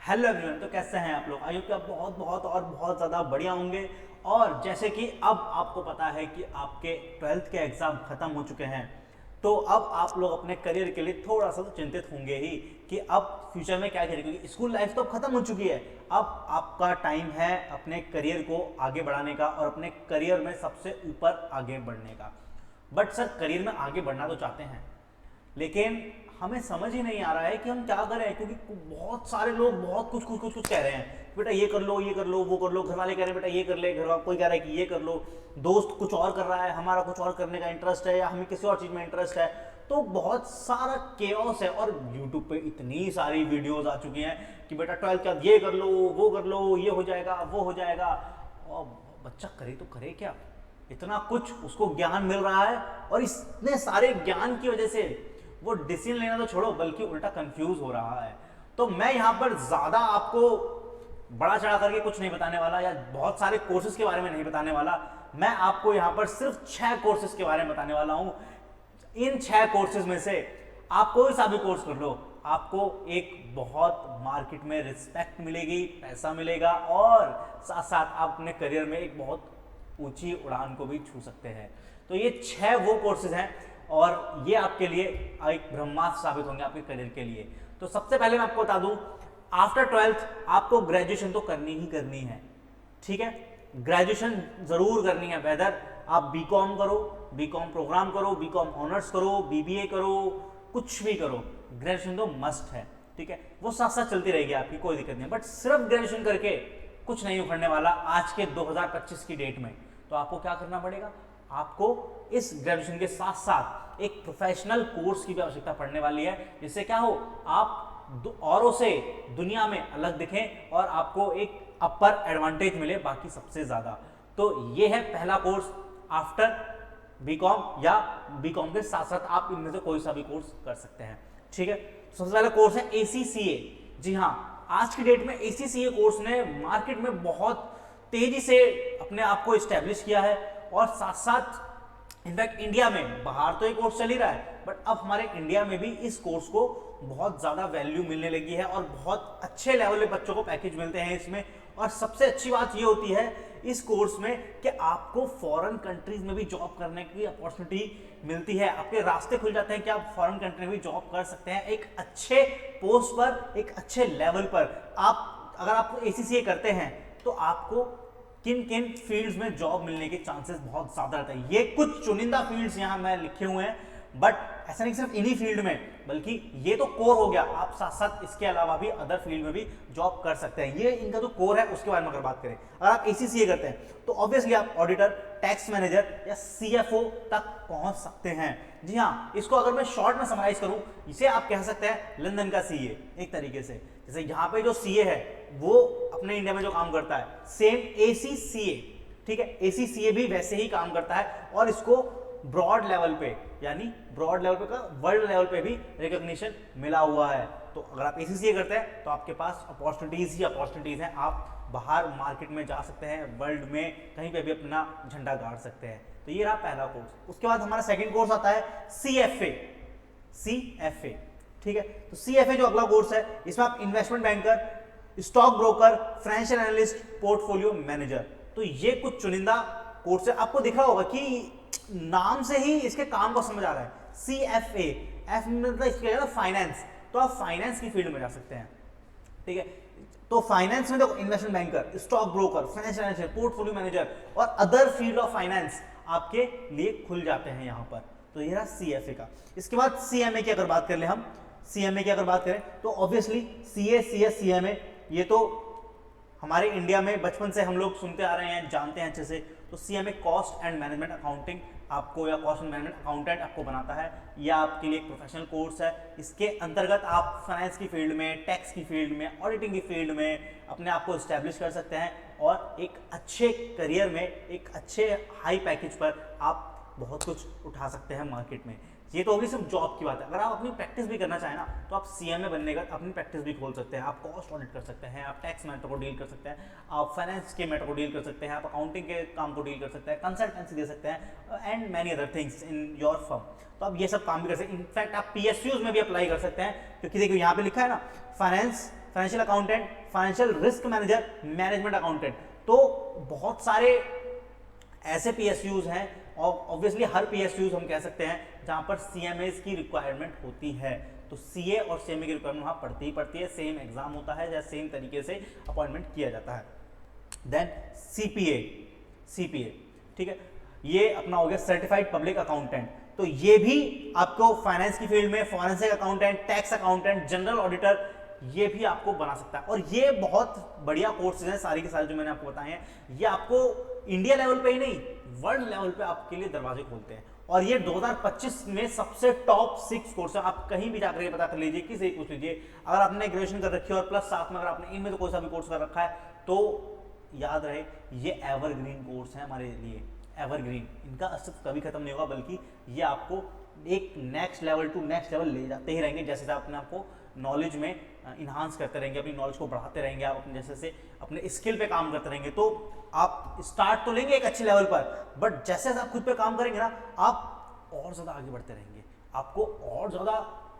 Hello everyone, तो कैसे हैं आप लोग। आई होप कि आप बहुत बहुत और बहुत ज़्यादा बढ़िया होंगे। और जैसे कि अब आपको पता है कि आपके 12th के एग्ज़ाम ख़त्म हो चुके हैं, तो अब आप लोग अपने करियर के लिए थोड़ा सा तो चिंतित होंगे ही कि अब फ्यूचर में क्या करें, क्योंकि स्कूल लाइफ तो अब ख़त्म हो चुकी है। अब आपका टाइम है अपने करियर को आगे बढ़ाने का और अपने करियर में सबसे ऊपर आगे बढ़ने का। बट सर, करियर में आगे बढ़ना तो चाहते हैं, लेकिन हमें समझ ही नहीं आ रहा है कि हम क्या करें, क्योंकि बहुत सारे लोग बहुत कुछ कुछ कुछ कुछ कह रहे हैं। बेटा ये कर लो, ये कर लो, वो कर लो। घर वाले कह रहे हैं बेटा ये कर ले, घर वाला कोई कह रहा है कि ये कर लो। दोस्त कुछ और कर रहा है, हमारा कुछ और करने का इंटरेस्ट है, या हमें किसी और चीज़ में इंटरेस्ट है। तो बहुत सारा केओस है। और यूट्यूब पे इतनी सारी वीडियोस आ चुकी हैं कि बेटा 12th के बाद ये कर लो, वो कर लो, ये हो जाएगा, वो हो जाएगा। और बच्चा करे तो करे क्या, इतना कुछ उसको ज्ञान मिल रहा है। और इतने सारे ज्ञान की वजह से वो डिसीजन लेना तो छोड़ो, बल्कि उल्टा कंफ्यूज हो रहा है। तो मैं यहां पर ज्यादा आपको बड़ा चढ़ा करके कुछ नहीं बताने वाला, या बहुत सारे कोर्सेज के बारे में नहीं बताने वाला। मैं आपको यहां पर सिर्फ 6 कोर्सेज के बारे में बताने वाला हूं। इन 6 कोर्सेज में से आप कोई सा भी कोर्स कर लो, आपको एक बहुत मार्केट में रिस्पेक्ट मिलेगी, पैसा मिलेगा, और साथ साथ आप अपने करियर में एक बहुत ऊंची उड़ान को भी छू सकते हैं। तो ये 6 वो कोर्सेज हैं, और ये आपके लिए एक ब्रह्मास्त्र साबित होंगे आपके करियर के लिए। तो सबसे पहले मैं आपको बता दूं, आफ्टर 12th आपको ग्रेजुएशन तो करनी ही करनी है। ठीक है, ग्रेजुएशन जरूर करनी है। वेदर आप बीकॉम करो, बीकॉम प्रोग्राम करो, बीकॉम ऑनर्स करो, बीबीए करो, कुछ भी करो, ग्रेजुएशन तो मस्ट है। ठीक है, वो साथ साथ चलती रहेगी आपकी, कोई दिक्कत नहीं। बट सिर्फ ग्रेजुएशन करके कुछ नहीं उखड़ने वाला आज के 2025 की डेट में। तो आपको क्या करना पड़ेगा, आपको इस ग्रेजुएशन के साथ साथ एक प्रोफेशनल कोर्स की भी आवश्यकता पड़ने वाली है, जिससे क्या हो, आप औरों से दुनिया में अलग दिखें और आपको एक अपर एडवांटेज मिले बाकी सबसे ज्यादा। तो ये है पहला कोर्स आफ्टर बीकॉम, या बीकॉम के साथ साथ आप इनमें से कोई सा भी कोर्स कर सकते हैं। ठीक है, सबसे पहला कोर्स है ACCA। जी हाँ, आज की डेट में ACCA कोर्स ने मार्केट में बहुत तेजी से अपने आप को स्टैब्लिश किया है। और साथ साथ इनफैक्ट इंडिया में, बाहर तो ये कोर्स चल ही रहा है, बट अब हमारे इंडिया में भी इस कोर्स को बहुत ज़्यादा वैल्यू मिलने लगी है, और बहुत अच्छे लेवल पे बच्चों को पैकेज मिलते हैं इसमें। और सबसे अच्छी बात ये होती है इस कोर्स में कि आपको फॉरेन कंट्रीज में भी जॉब करने की अपॉर्चुनिटी मिलती है। आपके रास्ते खुल जाते हैं कि आप फॉरेन कंट्री में भी जॉब कर सकते हैं, एक अच्छे पोस्ट पर, एक अच्छे लेवल पर। आप अगर आप ACCA करते हैं तो आपको किन किन फील्ड्स में जॉब मिलने के चांसेस बहुत ज्यादा रहते हैं। ये कुछ चुनिंदा फील्ड्स यहां मैं लिखे हुए हैं, बट ऐसा नहीं सिर्फ इन्हीं फील्ड में, बल्कि ये तो कोर हो गया। आप साथ साथ इसके अलावा भी अदर फील्ड में भी जॉब कर सकते हैं। ये इनका जो कोर है उसके बारे में अगर बात करें, अगर आप ACCA करते हैं तो ऑब्वियसली आप ऑडिटर, टैक्स मैनेजर या CFO तक पहुंच सकते हैं। जी हाँ, इसको अगर मैं शॉर्ट में समराइज करूं, इसे आप कह सकते हैं लंदन का CA एक तरीके से। जैसे यहाँ पे जो CA है वो अपने इंडिया में जो काम करता है, सेम ACCA, ठीक है, ACCA भी वैसे ही काम करता है। और इसको ब्रॉड लेवल पे, यानी ब्रॉड लेवल पे का वर्ल्ड लेवल पे भी रिकॉग्निशन मिला हुआ है। तो अगर आप ACCA करते हैं तो आपके पास अपॉर्चुनिटीज ही अपॉर्चुनिटीज हैं। आप बाहर मार्केट में जा सकते हैं, वर्ल्ड में कहीं पे भी अपना झंडा गाड़ सकते हैं। तो ये रहा पहला कोर्स। उसके बाद हमारा सेकंड कोर्स आता है CFA। ठीक है, तो CFA जो अगला कोर्स है, इसमें आप investment banker, stock broker, financial analyst, portfolio manager. तो ये कुछ चुनिंदा कोर्स है। आपको दिख रहा होगा कि नाम से ही इसके काम को समझ आ रहा है। CFA, F मतलब इसके फाइनेंस, तो आप फाइनेंस की फील्ड में जा सकते हैं। ठीक है, तो फाइनेंस में देखो, investment banker, stock broker, financial analyst, portfolio manager और अदर फील्ड ऑफ फाइनेंस आपके लिए खुल जाते हैं यहां पर। तो ये रहा CFA का। इसके बाद CMA की अगर बात कर ले हम, CMA की अगर बात करें तो ऑब्वियसली CA, CS, CMA ये तो हमारे इंडिया में बचपन से हम लोग सुनते आ रहे हैं, जानते हैं अच्छे से। तो CMA cost and management accounting आपको, या कॉस्ट एंड मैनेजमेंट अकाउंटेंट आपको बनाता है। यह आपके लिए एक प्रोफेशनल कोर्स है। इसके अंतर्गत आप फाइनेंस की फील्ड में, टैक्स की फील्ड में, ऑडिटिंग की फील्ड में अपने आप को इस्टेब्लिश कर सकते हैं, और एक अच्छे करियर में, एक अच्छे हाई पैकेज पर आप बहुत कुछ उठा सकते हैं मार्केट में। ये तो होगी सिर्फ जॉब की बात है। अगर आप अपनी प्रैक्टिस भी करना चाहें ना, तो आप CMA बनने का अपनी प्रैक्टिस भी खोल सकते हैं। आप कॉस्ट ऑडिट कर सकते हैं, आप टैक्स मैटर को डील कर सकते हैं, आप फाइनेंस के मैटर को डील कर सकते हैं, आप अकाउंटिंग के काम को डील कर सकते हैं, कंसल्टेंसी दे सकते हैं, and many other things in your firm. तो आप ये सब काम भी कर सकते हैं। इनफैक्ट आप PSUs में भी अप्लाई कर सकते हैं, क्योंकि देखिए यहाँ पे लिखा है ना, finance financial accountant, financial risk manager, management accountant. तो बहुत सारे ऐसे पीएसयूज हैं, और ऑब्वियसली हर पीएसयूज हम कह सकते हैं जहां पर सीएमएस की रिक्वायरमेंट होती है। तो सीए और सीएमए की रिक्वायरमेंट वहां पड़ती ही पड़ती है, सेम एग्जाम होता है या सेम तरीके से अपॉइंटमेंट किया जाता है। देन सीपीए, सीपीए ठीक है, ये अपना हो गया सर्टिफाइड पब्लिक अकाउंटेंट। तो ये भी आपको फाइनेंस की फील्ड में forensic accountant, tax accountant, general auditor, ये भी आपको बना सकता है। और ये बहुत बढ़िया कोर्सेज हैं सारे के सारे जो मैंने आपको बताए हैं। ये आपको इंडिया लेवल पे ही नहीं, वर्ल्ड लेवल पे आपके लिए दरवाजे खोलते हैं। और ये 2025 में सबसे टॉप 6 कोर्स है। आप कहीं भी जाकर पता कर लीजिए, किसी पूछ लीजिए, अगर आपने ग्रेजुएशन कर रखी है और प्लस साथ में अगर आपने इनमें से कोई सा भी कोर्स कर रखा है, तो याद रहे ये एवरग्रीन कोर्स है हमारे लिए, एवरग्रीन। इनका अस्तित्व कभी खत्म नहीं होगा, बल्कि ये आपको एक next level to next level ले जाते ही रहेंगे। जैसे अपने आपको नॉलेज में इन्हांस करते रहेंगे, अपनी नॉलेज को बढ़ाते रहेंगे, आप अपने जैसे से अपने स्किल पे काम करते रहेंगे। तो आप स्टार्ट तो लेंगे एक अच्छे लेवल पर, बट जैसे जैसे आप खुद पे काम करेंगे ना, आप और ज़्यादा आगे बढ़ते रहेंगे, आपको और ज़्यादा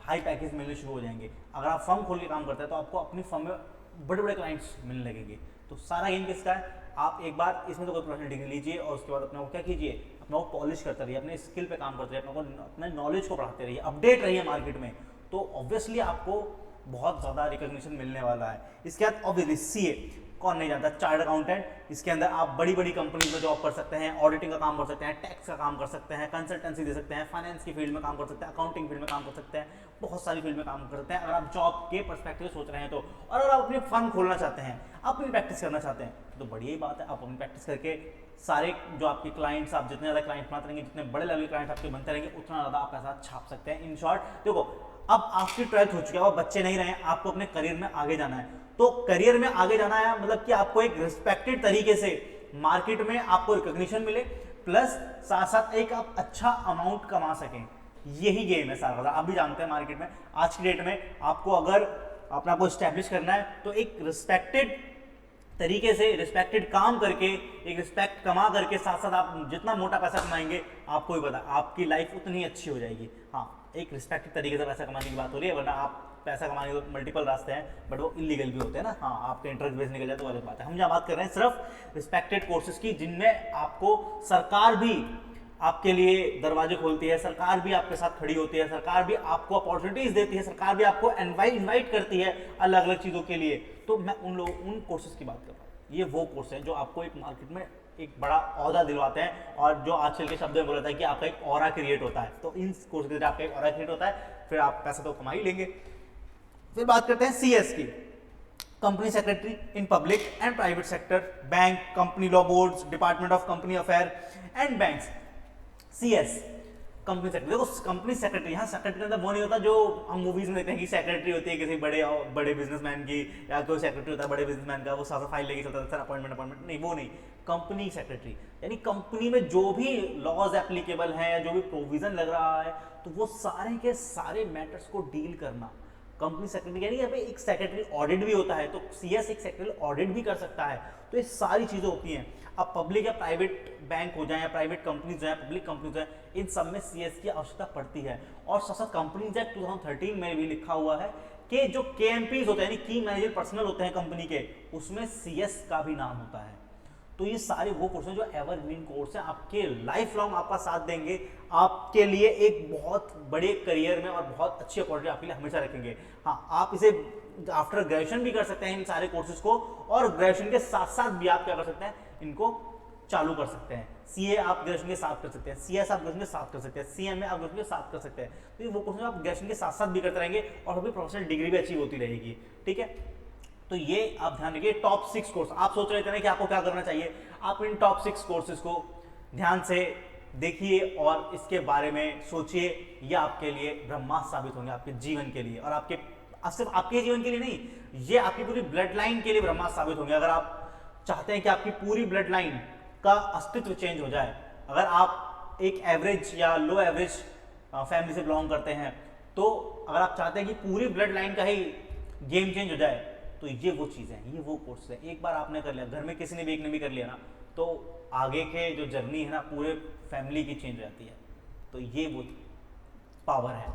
हाई पैकेज मिलने शुरू हो जाएंगे। अगर आप फर्म खोल के काम करते हैं तो आपको अपनी फर्म में बड़े बड़े क्लाइंट्स मिलने लगेंगे। तो सारा गेम किसका है? आप एक बार इसमें तो कोई प्रोफेशनल डिग्री लीजिए और उसके बाद अपने को क्या कीजिए, अपना वो पॉलिश करते रहिए, अपने स्किल पे काम करते रहिए, अपने नॉलेज को बढ़ाते रहिए, अपडेट रहिए मार्केट में। तो ऑब्वियसली आपको बहुत ज़्यादा रिकॉग्निशन मिलने वाला है। इसके बाद ऑब्वियसली सीए, कौन नहीं जानता, चार्ट अकाउंटेंट। इसके अंदर आप बड़ी बड़ी कंपनी में जॉब कर सकते हैं, ऑडिटिंग का काम कर सकते हैं, टैक्स का काम कर सकते हैं, कंसल्टेंसी दे सकते हैं, फाइनेंस की फील्ड में काम कर सकते हैं, अकाउंटिंग फील्ड में काम कर सकते हैं, बहुत सारी फील्ड में काम कर सकते हैं अगर आप जॉब के पर्सपेक्टिव से सोच रहे हैं तो। और अगर आप अपनी फर्म खोलना चाहते हैं, अपनी प्रैक्टिस करना चाहते हैं, तो बढ़िया ही बात है। आप अपनी प्रैक्टिस करके सारे जो आपके क्लाइंट्स, आप जितने ज़्यादा क्लाइंट बनाते रहेंगे, जितने बड़े लेवल के क्लाइंट आपके बनते रहेंगे, उतना ज़्यादा आप पैसा छाप सकते हैं। इन शॉर्ट देखो, अब आपकी 12th हो चुकी है, अब बच्चे नहीं रहे, आपको अपने करियर में आगे जाना है। तो करियर में आगे जाना है मतलब कि आपको एक रिस्पेक्टेड तरीके से मार्केट में आपको रिकॉग्निशन मिले, प्लस साथ साथ एक आप अच्छा अमाउंट कमा सकें। यही गेम है सारा। आप भी जानते हैं मार्केट में आज की डेट में आपको अगर अपना को स्टैब्लिश करना है तो एक रिस्पेक्टेड तरीके से, रिस्पेक्टेड काम करके, एक रिस्पेक्ट कमा करके, साथ साथ आप जितना मोटा पैसा कमाएंगे आपको ही पता, आपकी लाइफ उतनी अच्छी हो जाएगी। हाँ, एक रिस्पेक्टेड तरीके से पैसा कमाने की बात हो रही है, वरना आप पैसा कमाने के मल्टीपल रास्ते हैं, बट वो इलीगल भी होते हैं ना। हाँ, आपके इंटरेस्ट बेस निकल जाए तो अलग बात है। हम जहाँ बात कर रहे हैं सिर्फ रिस्पेक्टेड कोर्सेज की, जिनमें आपको सरकार भी आपके लिए दरवाजे खोलती है, सरकार भी आपके साथ खड़ी होती है, सरकार भी आपको अपॉर्चुनिटीज देती है, सरकार भी आपको इनवाइट करती है अलग अलग चीज़ों के लिए। तो मैं उन कोर्सेज की बात कर रहा हूँ। ये वो कोर्स हैं जो आपको एक मार्केट में एक बड़ा औहदा दिलवाते हैं, और जो आजकल के शब्दों में बोला जाता है कि आपका एक ऑरा क्रिएट होता है। तो इन कोर्स के जरिए आपका एक ऑरा क्रिएट होता है, फिर आप पैसा तो कमा ही लेंगे। फिर बात करते हैं सीएस की, company secretary in public and private sector, bank, company law boards, department of company affair and banks. CS company secretary. देखो, कंपनी सेक्रेटरी, यहाँ सेक्रेटरी का मतलब वो नहीं होता जो हम मूवीज में देखते हैं कि सेक्रेटरी होती है किसी बड़े बिजनेसमैन की, या कोई सेक्रेटरी होता है बड़े बिजनेसमैन का, वो सारा फाइल लेके चलता है, सर अपॉइंटमेंट नहीं, वो नहीं। कंपनी सेक्रेटरी यानी कंपनी में जो भी लॉज एप्लीकेबल हैं या जो भी प्रोविजन लग रहा है, तो वो सारे के सारे मैटर्स को डील करना। कंपनी सेक्रेटरी यानी यहाँ पे एक सेक्रेटरी ऑडिट भी होता है, तो सीएस एक सेक्रेटरी ऑडिट भी कर सकता है। तो ये सारी चीज़ें होती हैं। अब पब्लिक या प्राइवेट बैंक हो जाए, या प्राइवेट कंपनीज हो, पब्लिक कंपनीज हो, इन सब में सीएस की आवश्यकता पड़ती है। और साथ साथ कंपनीज एक्ट 2013 में भी लिखा हुआ है कि जो केएमपीज होते हैं, यानी की मैनेजर पर्सनल होते हैं कंपनी के, उसमें सीएस का भी नाम होता है। तो ये सारे वो कोर्स हैं जो एवरग्रीन कोर्स हैं, आपके लाइफ लॉन्ग आपका साथ देंगे, आपके लिए एक बहुत बड़े करियर में और बहुत अच्छी अपॉर्चुनिटी आपके लिए हमेशा रखेंगे। हाँ, आप इसे आफ्टर ग्रेजुएशन भी कर सकते हैं इन सारे कोर्सेज को, और ग्रेजुएशन के साथ साथ भी आप क्या कर सकते हैं, इनको चालू कर सकते हैं। सीए आप ग्रेजुएशन के साथ कर सकते हैं, सीएस आप ग्रेजुएशन के साथ कर सकते हैं, सीएमए आप ग्रेजुएशन के साथ कर सकते हैं। तो ये वो कोर्स आप ग्रेजुएशन के साथ साथ भी करते रहेंगे और अभी प्रोफेशनल डिग्री भी अचीव होती रहेगी। ठीक है, तो ये आप ध्यान रखिए। टॉप 6 कोर्स आप सोच रहे थे ना कि आपको क्या करना चाहिए, आप इन टॉप 6 कोर्सेज को ध्यान से देखिए और इसके बारे में सोचिए। ये आपके लिए ब्रह्मास्त्र साबित होंगे, आपके जीवन के लिए, और आपके सिर्फ आपके जीवन के लिए नहीं, ये आपकी पूरी ब्लड लाइन के लिए ब्रह्मास्त्र साबित होंगे। अगर आप चाहते हैं कि आपकी पूरी ब्लड लाइन का अस्तित्व चेंज हो जाए, अगर आप एक एवरेज या लो एवरेज फैमिली से बिलोंग करते हैं, तो अगर आप चाहते हैं कि पूरी ब्लड लाइन का ही गेम चेंज हो जाए, तो ये वो चीज़ें हैं, ये वो कोर्स है। एक बार आपने कर लिया, घर में किसी ने भी एक ने भी कर लिया ना, तो आगे के जो जर्नी है ना पूरे फैमिली की चेंज हो जाती है। तो ये वो पावर है।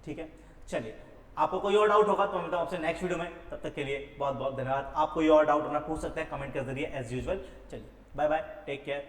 ठीक है, चलिए आपको कोई और डाउट होगा तो मैं मिलता हूं आपसे नेक्स्ट वीडियो में, तब तक के लिए बहुत बहुत धन्यवाद। आप कोई और डाउट अपना पूछ सकते हैं कमेंट के जरिए एज यूजुअल। चलिए बाय बाय, टेक केयर।